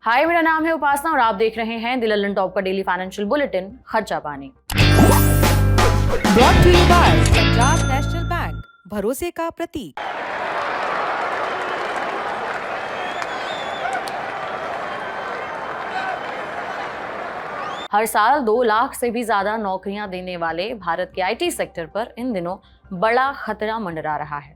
हाय, मेरा नाम है उपासना और आप देख रहे हैं द लंदन टॉप का daily financial bulletin Kharcha Pani. Brought to you by Punjab National Bank, भरोसे का प्रतीक। हर साल 2 लाख से भी ज्यादा नौकरियां देने वाले भारत के आईटी सेक्टर पर इन दिनों बड़ा खतरा मंडरा रहा है।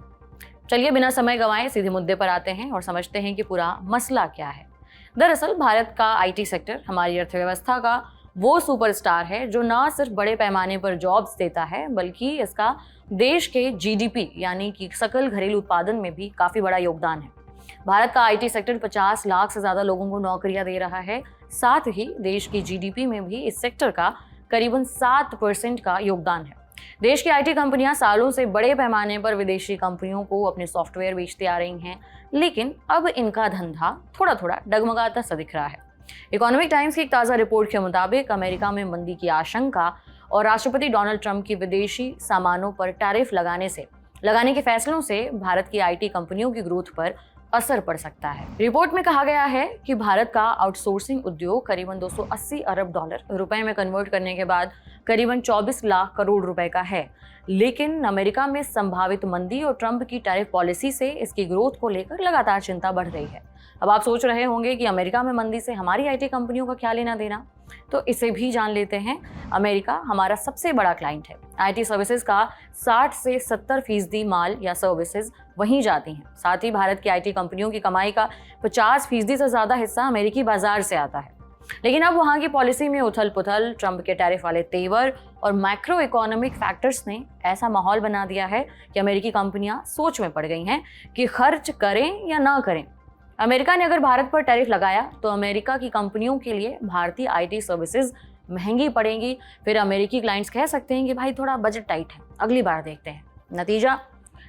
चलिए बिना समय गंवाए सीधे मुद्दे पर आते हैं और समझते हैं कि पूरा मसला क्या है। दरअसल भारत का आईटी सेक्टर हमारी अर्थव्यवस्था का वो सुपरस्टार है जो न सिर्फ बड़े पैमाने पर जॉब्स देता है बल्कि इसका देश के जीडीपी यानी कि सकल घरेलू उत्पादन में भी काफी बड़ा योगदान है। भारत का आईटी सेक्टर 50 लाख से ज्यादा लोगों को नौकरियां दे रहा है। साथ ही देश की जीडीपी में भी इस सेक्टर का करीबन 7% का योगदान है। देश की आईटी कंपनियां सालों से बड़े पैमाने पर विदेशी कंपनियों को अपने सॉफ्टवेयर बेचते आ रही हैं, लेकिन अब इनका धंधा थोड़ा थोड़ा डगमगाता सा दिख रहा है। इकोनॉमिक टाइम्स की एक ताज़ा रिपोर्ट के मुताबिक अमेरिका में मंदी की आशंका और राष्ट्रपति डोनाल्ड ट्रंप की विदेशी सामानों पर टैरिफ लगाने के फैसलों से भारत की आईटी कंपनियों की ग्रोथ पर असर पड़ सकता है। रिपोर्ट में कहा गया है कि भारत का आउटसोर्सिंग उद्योग करीबन 280 अरब डॉलर रुपए में कन्वर्ट करने के बाद करीबन 24 लाख करोड़ रुपए का है, लेकिन अमेरिका में संभावित मंदी और ट्रंप की टैरिफ पॉलिसी से इसकी ग्रोथ को लेकर लगातार चिंता बढ़ रही है। अब आप सोच रहे होंगे कि अमेरिका में मंदी से हमारी आईटी कंपनियों का क्या लेना देना, तो इसे भी जान लेते हैं। अमेरिका हमारा सबसे बड़ा क्लाइंट है। आईटी सर्विसेज का 60 से 70% माल या सर्विसेज वहीं जाती हैं। साथ ही भारत की आईटी कंपनियों की कमाई का 50% से ज्यादा हिस्सा अमेरिकी बाजार से आता है। लेकिन अब वहां की पॉलिसी में उथल पुथल, ट्रंप के टैरिफ वाले तेवर और मैक्रो इकोनॉमिक फैक्टर्स ने ऐसा माहौल बना दिया है कि अमेरिकी कंपनियां सोच में पड़ गई हैं कि खर्च करें या ना करें। अमेरिका ने अगर भारत पर टैरिफ लगाया तो अमेरिका की कंपनियों के लिए भारतीय आईटी सर्विसेज महंगी पड़ेंगी। फिर अमेरिकी क्लाइंट्स कह सकते हैं कि भाई थोड़ा बजट टाइट है, अगली बार देखते हैं। नतीजा,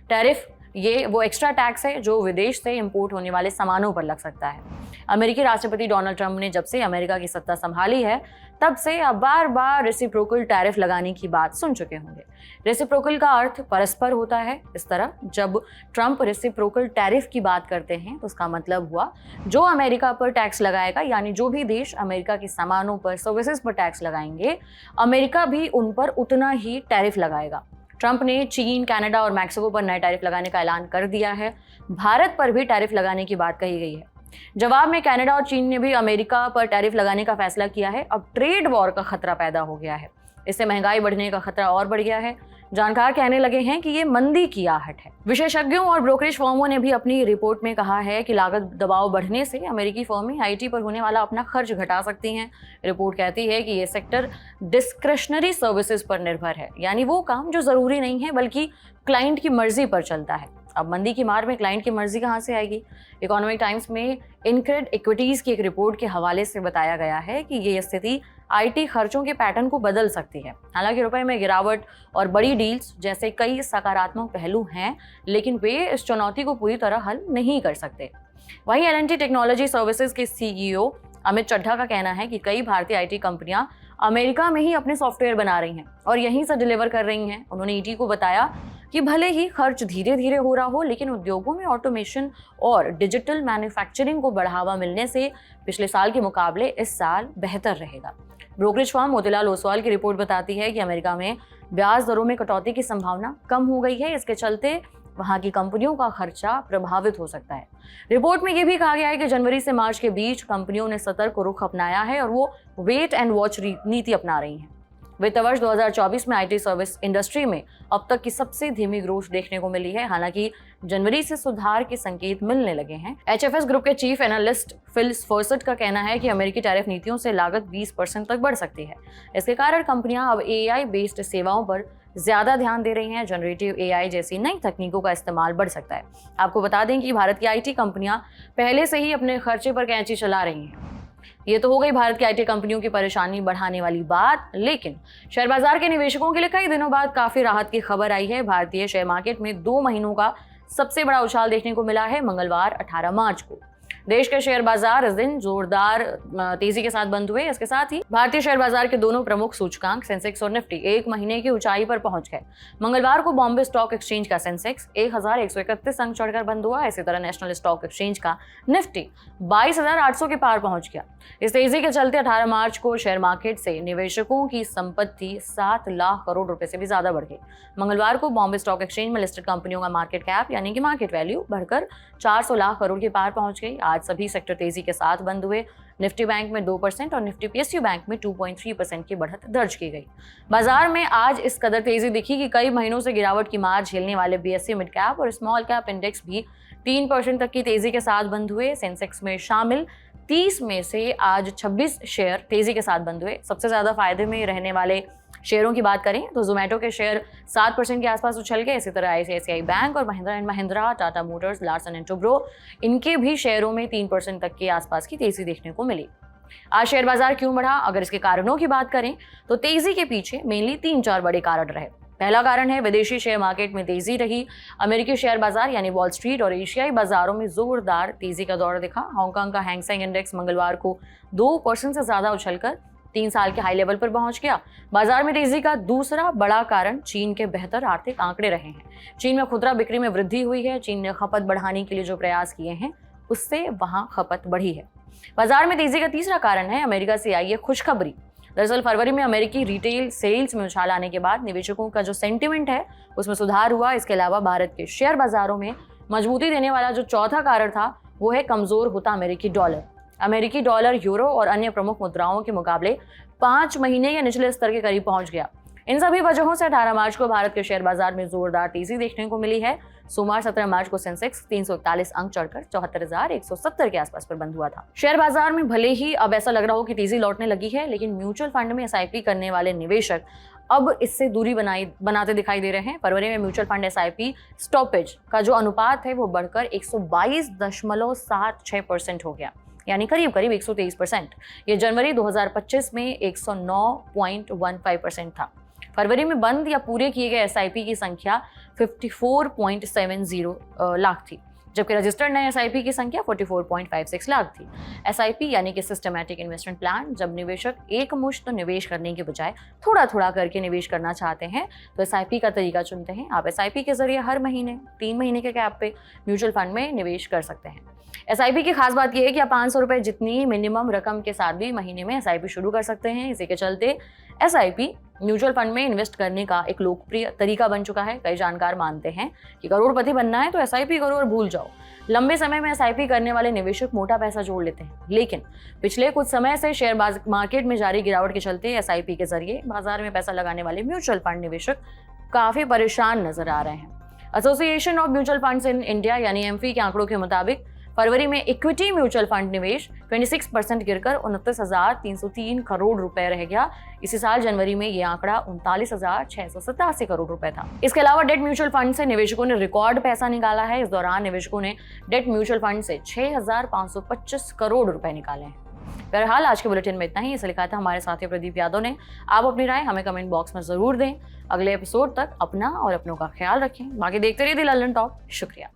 टैरिफ ये वो एक्स्ट्रा टैक्स है जो विदेश से इंपोर्ट होने वाले सामानों पर लग सकता है। अमेरिकी राष्ट्रपति डोनाल्ड ट्रंप ने जब से अमेरिका की सत्ता संभाली है तब से अब बार बार रेसिप्रोकल टैरिफ लगाने की बात सुन चुके होंगे। रेसिप्रोकल का अर्थ परस्पर होता है। इस तरह जब ट्रंप रेसिप्रोकल टैरिफ की बात करते हैं तो उसका मतलब हुआ जो अमेरिका पर टैक्स लगाएगा, यानी जो भी देश अमेरिका के सामानों पर, सर्विसेज पर टैक्स लगाएंगे, अमेरिका भी उन पर उतना ही टैरिफ लगाएगा। ट्रंप ने चीन, कनाडा और मैक्सिको पर नए टैरिफ लगाने का ऐलान कर दिया है। भारत पर भी टैरिफ लगाने की बात कही गई है। जवाब में कनाडा और चीन ने भी अमेरिका पर टैरिफ लगाने का फैसला किया है। अब ट्रेड वॉर का खतरा पैदा हो गया है। इससे महंगाई बढ़ने का खतरा और बढ़ गया है। जानकार कहने लगे हैं कि ये मंदी की आहट है। विशेषज्ञों और ब्रोकरेज फर्मों ने भी अपनी रिपोर्ट में कहा है कि लागत दबाव बढ़ने से अमेरिकी फर्में आईटी पर होने वाला अपना खर्च घटा सकती हैं। रिपोर्ट कहती है कि ये सेक्टर डिस्क्रिशनरी सर्विसेज पर निर्भर है, यानी वो काम जो जरूरी नहीं है बल्कि क्लाइंट की मर्जी पर चलता है। अब मंदी की मार में क्लाइंट की मर्जी कहाँ से आएगी? इकोनॉमिक टाइम्स में इनक्रेड इक्विटीज की एक रिपोर्ट के हवाले से बताया गया है कि ये स्थिति आईटी खर्चों के पैटर्न को बदल सकती है। हालांकि रुपए में गिरावट और बड़ी डील्स जैसे कई सकारात्मक पहलू हैं, लेकिन वे इस चुनौती को पूरी तरह हल नहीं कर सकते। वहीं एल&टी टेक्नोलॉजी सर्विसेज के सीईओ अमित चड्ढा का कहना है कि कई भारतीय आईटी कंपनियां अमेरिका में ही अपने सॉफ्टवेयर बना रही हैं और यहीं से डिलीवर कर रही हैं। उन्होंने ईटी को बताया कि भले ही खर्च धीरे धीरे हो रहा हो, लेकिन उद्योगों में ऑटोमेशन और डिजिटल मैन्युफैक्चरिंग को बढ़ावा मिलने से पिछले साल के मुकाबले इस साल बेहतर रहेगा। ब्रोकरेज फर्म मोतीलाल ओसवाल की रिपोर्ट बताती है कि अमेरिका में ब्याज दरों में कटौती की संभावना कम हो गई है। इसके चलते वहां की कंपनियों का खर्चा प्रभावित हो सकता है। रिपोर्ट में यह भी कहा गया है कि जनवरी से मार्च के बीच कंपनियों ने सतर्क रुख अपनाया है और वो वेट एंड वॉच नीति अपना रही हैं। वित्त वर्ष 2024 में आईटी सर्विस इंडस्ट्री में अब तक की सबसे धीमी ग्रोथ देखने को मिली है। हालांकि जनवरी से सुधार के संकेत मिलने लगे हैं। एचएफएस ग्रुप के चीफ एनालिस्ट फिल फॉर्सेट का कहना है कि अमेरिकी टैरिफ नीतियों से लागत 20% तक बढ़ सकती है। इसके कारण कंपनियां अब एआई बेस्ड सेवाओं पर ज्यादा ध्यान दे रही हैं। जनरेटिव एआई जैसी नई तकनीकों का इस्तेमाल बढ़ सकता है। आपको बता दें कि भारत की आईटी कंपनियां पहले से ही अपने खर्चे पर कैंची चला रही हैं। ये तो हो गई भारत की आईटी कंपनियों की परेशानी बढ़ाने वाली बात, लेकिन शेयर बाजार के निवेशकों के लिए कई दिनों बाद काफी राहत की खबर आई है। भारतीय शेयर मार्केट में 2 महीनों का सबसे बड़ा उछाल देखने को मिला है मंगलवार 18 मार्च को। देश के शेयर बाजार इस दिन जोरदार तेजी के साथ बंद हुए। इसके साथ ही भारतीय शेयर बाजार के दोनों प्रमुख सूचकांक सेंसेक्स और निफ्टी एक महीने की ऊंचाई पर पहुंच गए। मंगलवार को बॉम्बे स्टॉक एक्सचेंज का सेंसेक्स 1131 अंक चढ़कर बंद हुआ। इसी तरह नेशनल स्टॉक एक्सचेंज का निफ्टी 22,800 के पार पहुंच गया। इस तेजी के चलते 18 मार्च को शेयर मार्केट से निवेशकों की संपत्ति 7 लाख करोड़ रुपए से भी ज्यादा बढ़ गई। मंगलवार को बॉम्बे स्टॉक एक्सचेंज में लिस्टेड कंपनियों का मार्केट कैप यानी कि मार्केट वैल्यू बढ़कर 400 लाख करोड़ के पार पहुंच गई। आज सभी सेक्टर तेजी के साथ बंद हुए। निफ्टी बैंक में 2% और निफ्टी पीएसयू बैंक में 2.3% की बढ़त दर्ज की गई। बाजार में आज इस कदर तेजी दिखी कि कई महीनों से गिरावट की मार झेलने वाले बीएसई मिड कैप और स्मॉल कैप इंडेक्स भी 3% तक की तेजी के साथ बंद हुए। सेंसेक्स में शामिल 30 में से आज 26 शेयर तेजी के साथ बंद हुए। सबसे ज्यादा फायदे में रहने वाले शेयरों की बात करें तो जोमेटो के शेयर 7% के आसपास उछल गए। इसी तरह आईसीआईसीआई बैंक और Mahindra and Mahindra, Tata Motors, Larsen and Toubro, इनके भी शेयरों में 3% तक के आसपास की तेजी देखने को मिली। आज शेयर बाजार क्यों बढ़ा? अगर इसके कारणों की बात करें तो तेजी के पीछे मेनली 3-4 बड़े कारण रहे। पहला कारण है विदेशी शेयर मार्केट में तेजी रही। अमेरिकी शेयर बाजार यानी वॉल स्ट्रीट और एशियाई बाजारों में जोरदार तेजी का दौर दिखा। हांगकांग का हैंग सेंग इंडेक्स मंगलवार को 2% से ज्यादा उछलकर 3 साल के हाई लेवल पर पहुंच गया। बाजार में तेजी का दूसरा बड़ा कारण चीन के बेहतर आर्थिक आंकड़े रहे हैं। चीन में खुदरा बिक्री में वृद्धि हुई है। चीन ने खपत बढ़ाने के लिए जो प्रयास किए हैं उससे वहां खपत बढ़ी है। बाजार में तेजी का तीसरा कारण है अमेरिका से आई है खुशखबरी। दरअसल फरवरी में अमेरिकी रिटेल सेल्स में उछाल आने के बाद निवेशकों का जो सेंटिमेंट है उसमें सुधार हुआ। इसके अलावा भारत के शेयर बाजारों में मजबूती देने वाला जो चौथा कारण था वो है कमजोर होता अमेरिकी डॉलर। अमेरिकी डॉलर यूरो और अन्य प्रमुख मुद्राओं के मुकाबले 5 महीने के निचले स्तर के करीब पहुंच गया। इन सभी वजहों से 18 मार्च को भारत के शेयर बाजार में जोरदार तेजी देखने को मिली है। सोमवार 17 मार्च को सेंसेक्स 341 अंक चढ़कर 74,170 के आसपास पर बंद हुआ था। शेयर बाजार में भले ही अब ऐसा लग रहा हो कि तेजी लौटने लगी है, लेकिन म्यूचुअल फंड में एसआईपी करने वाले निवेशक अब इससे दूरी बनाते दिखाई दे रहे हैं। फरवरी में म्यूचुअल फंड एसआईपी स्टॉपेज का जो अनुपात है वो बढ़कर 122.76% हो गया, यानी करीब 123%। ये जनवरी 2025 में 109.15% था। फरवरी में बंद या पूरे किए गए एसआईपी की संख्या 54.70 लाख थी, जबकि रजिस्टर्ड नए एसआईपी की संख्या 44.56 लाख थी। एसआईपी यानी कि सिस्टमैटिक इन्वेस्टमेंट प्लान, जब निवेशक एक मुश्त निवेश करने के बजाय थोड़ा थोड़ा करके निवेश करना चाहते हैं तो एसआईपी का तरीका चुनते हैं। आप एसआईपी के जरिए हर महीने 3 महीने के कैप पे म्यूचुअल फंड में निवेश कर सकते हैं। एसआईपी की खास बात यह है कि आप 500 रुपए जितनी मिनिमम रकम के साथ भी महीने में एसआईपी शुरू कर सकते हैं। इसी के चलते एसआईपी म्यूचुअल फंड में इन्वेस्ट करने का एक लोकप्रिय तरीका बन चुका है। कई जानकार मानते हैं कि करोड़पति बनना है तो एसआईपी करो और भूल जाओ। लंबे समय में एसआईपी करने वाले निवेशक मोटा पैसा जोड़ लेते हैं, लेकिन पिछले कुछ समय से शेयर मार्केट में जारी गिरावट के चलते एसआईपी के जरिए बाजार में पैसा लगाने वाले म्यूचुअल फंड निवेशक काफी परेशान नजर आ रहे हैं। Association of mutual funds in India यानी एमफी के आंकड़ों के मुताबिक फरवरी में इक्विटी म्यूचुअल फंड निवेश 26% गिरकर 29,303 करोड़ रुपए रह गया। इसी साल जनवरी में यह आंकड़ा 39,687 करोड़ रुपए था। इसके अलावा डेट म्यूचुअल फंड से निवेशकों ने रिकॉर्ड पैसा निकाला है। इस दौरान निवेशकों ने डेट म्यूचुअल फंड से 6,525 करोड़ रुपए निकाले हैं। बहरहाल आज के बुलेटिन में इतना ही। इसे लिखा था हमारे साथी प्रदीप यादव ने। आप अपनी राय हमें कमेंट बॉक्स में जरूर दें। अगले एपिसोड तक अपना और अपनों का ख्याल रखें। बाकी देखते रहिए द लंदन टॉक। शुक्रिया।